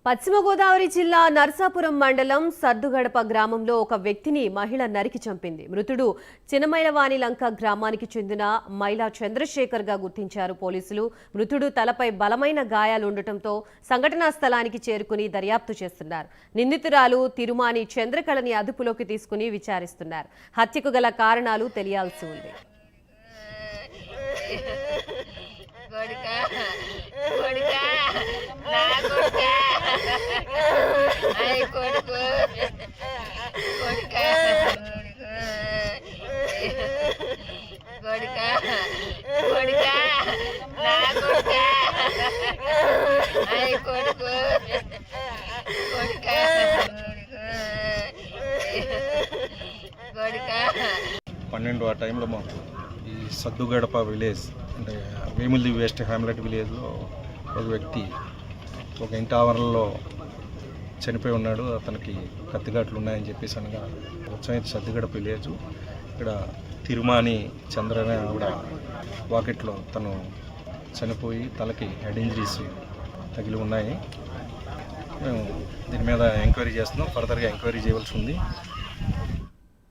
పశ్చిమ గోదావరి జిల్లా నర్సాపురం మండలం సర్దుగడప గ్రామంలో ఒక వ్యక్తిని మహిళ నరికి చంపింది. మృతుడు చినమైలవానిలంక గ్రామానికి చెందిన మైలా చంద్రశేఖర్ గా గుర్తించారు పోలీసులు. మృతుడు తలపై బలమైన గాయాలుండటంతో సంఘటనా స్థలానికి చేరుకుని దర్యాప్తు చేస్తున్నారు. నిందితురాలు తిరుమాని చంద్రకళని అదుపులోకి తీసుకుని విచారిస్తున్నారు. హత్యకు గల కారణాలు తెలియాల్సి ఉంది. పన్నెండు ఆ టైంలో మాకు ఈ సద్దుగడప విలేజ్ అంటే వేముల్ది వెస్ట్ హ్యామ్లెట్ విలేజ్లో ఒక వ్యక్తి ఒక ఇంటి ఆవరణలో చనిపోయి ఉన్నాడు. అతనికి కత్తిఘాట్లు ఉన్నాయని చెప్పేసి అనగా వచ్చాయి. సద్దుగడప విలేజ్ ఇక్కడ తిరుమాని చంద్ర అనే ఆవిడ వాకెట్లో తను చనిపోయి తలకి హెడ్ ఇంజరీస్ తగిలి ఉన్నాయి. మేము దీని మీద ఎంక్వైరీ చేస్తున్నాం. ఫర్దర్గా ఎంక్వైరీ చేయవలసి ఉంది.